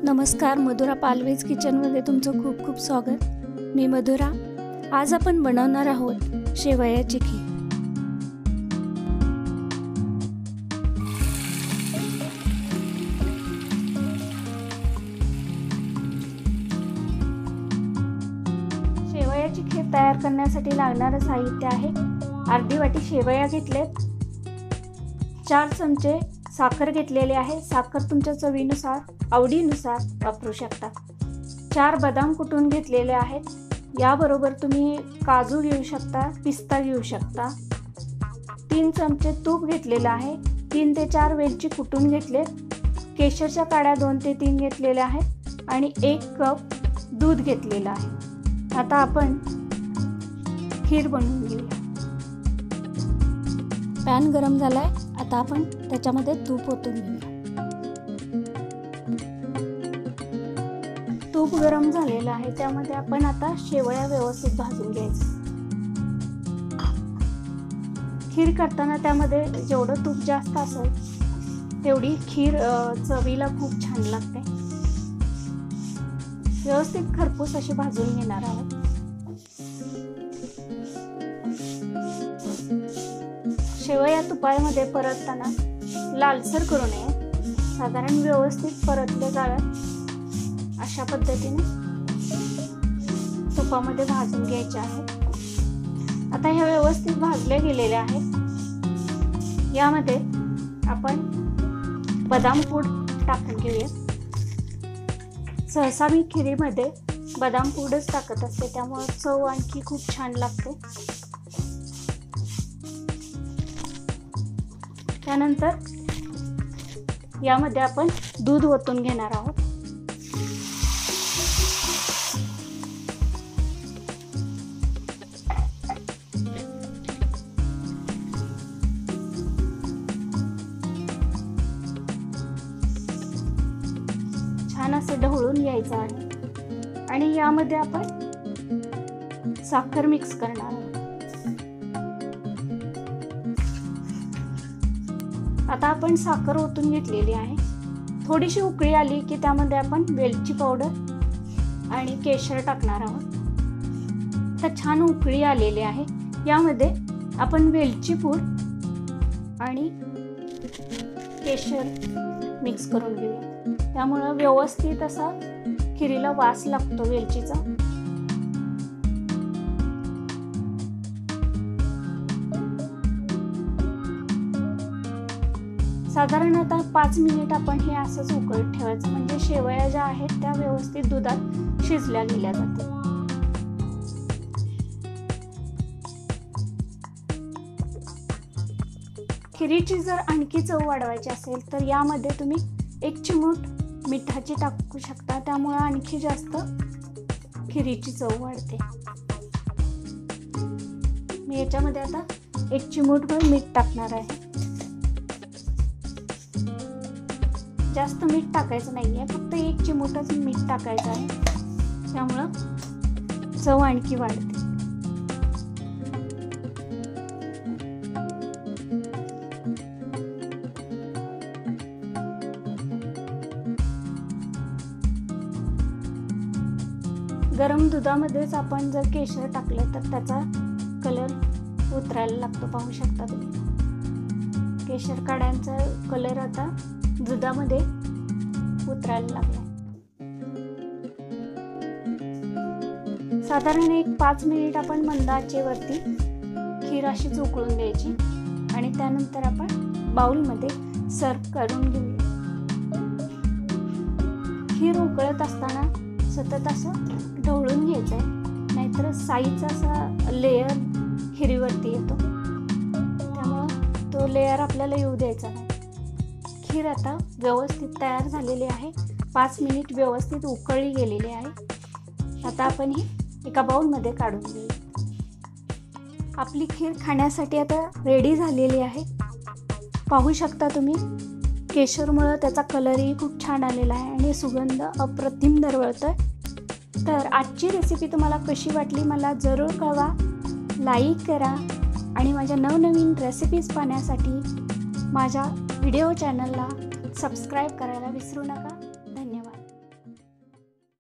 नमस्कार, मधुरा पालवेज किचनमध्ये तुमचं खूप खूप स्वागत। मी मधुरा। आज आपण बनवणार आहोत शेवयाची खीर। शेवयाची खीर तयार करण्यासाठी लागणारे साहित्य आहे: अर्धी वाटी शेवया घेतलेत, 4 चमचे साखर घेतलेले आहे। साखर तुमच्या चवीनुसार आवडीनुसार वापरू शकता। 4 बदाम कुटून घेतलेले आहेत। याबरोबर तुम्ही काजू घेऊ शकता, पिस्ता घेऊ शकता। 3 चमचे तूप घेतलेले आहे। 3 ते 4 वेलची कुटून घेतले। केशरच्या काड्या 2 ते 3 घेतलेल्या आहेत आणि 1 कप दूध घेतलेलं आहे। आता आपण खीर बनवून घेऊया। पॅन गरम झालाय, आता आपण त्याच्यामध्ये तूप ओतून घेऊया। तूप गरम झालेलं आहे, त्यामध्ये आपण आता शेवया व्यवस्थित भाजून घ्यायचं। खीर करताना त्यामध्ये जेवढं तूप जास्त असेल तेवढी खीर चवीला खूप छान लागते। व्यवस्थित खरपूस अशी भाजून घेणार आहोत। शेवया तुपामध्ये परतताना लालसर करू नये, साधारण व्यवस्थित परतले जाव्यात अशा पद्धतीने तुपामध्ये भाजून घ्यायचे आहेत। आता हे व्यवस्थित भाजले गेलेले आहेत। यामध्ये आपण बदाम पूड टाकून घेऊया। सहसा मी खिरीमध्ये बदाम पूडच टाकत असते, त्यामुळे चव आणखी खूप छान लागते। त्यानंतर यामध्ये आपण दूध ओतून घेणार आहोत। छान असं ढवळून घ्यायचं आहे आणि यामध्ये आपण साखर मिक्स करणार आहोत। आता आपण साखर ओतून घेतलेली आहे। थोडीशी उकळी आली की त्यामध्ये आपण वेलची पावडर आणि केशर टाकणार आहोत। तर छान उकळी आलेली आहे। यामध्ये आपण वेलची पूड आणि केशर मिक्स करून घेऊया, त्यामुळे व्यवस्थित असा खिरीला वास लागतो वेलचीचा। साधारण आता 5 मिनिट आपण हे असंच उकळत ठेवायचं, म्हणजे शेवया ज्या आहेत त्या व्यवस्थित दुधात शिजल्या गेल्या जातील। खिरीची जर आणखी चव वाढवायची असेल तर यामध्ये तुम्ही 1 चिमूट मिठाची टाकू शकता, त्यामुळे आणखी जास्त खिरीची चव वाढते। मी याच्यामध्ये आता 1 चिमूटभर मीठ टाकणार आहे। जास्त मीठ टाकायचं नाहीये, फक्त 1 चिमूटच मीठ टाकायचं आहे, त्यामुळं चव आणखी वाढते। गरम दुधामध्येच आपण जर केशर टाकलं तर त्याचा कलर उतरायला लागतो, पाहू शकता तुम्ही। केशर काड्यांचा कलर आता दुधामध्ये उतरायला लागला। साधारण 1-5 मिनिट आपण मंद आचेवरती खीर अशीच उकळून द्यायची आणि त्यानंतर आपण बाउलमध्ये सर्व करून घेऊया। खीर उकळत असताना सतत असं ढवळून घ्यायचं आहे, नाहीतर साईचा असा लेयर खिरीवरती येतो, त्यामुळे तो लेयर आपल्याला येऊ द्यायचा नाही। खीर आता व्यवस्थित तयार झालेली आहे। 5 मिनिट व्यवस्थित उकळली गेलेली आहे। आता आपण ही एका बाउलमध्ये काढून घेऊ। आपली खीर खाण्यासाठी आता रेडी झालेली आहे। पाहू शकता तुम्ही, केशरमुळे त्याचा कलरही खूप छान आलेला आहे आणि सुगंध अप्रतिम दरवळतोय। तर आजची रेसिपी तुम्हाला कशी वाटली मला जरूर कळवा, लाईक करा आणि माझ्या नवनवीन रेसिपीज पाहण्यासाठी माझ्या व्हिडिओ चॅनलला सबस्क्राईब करायला विसरू नका।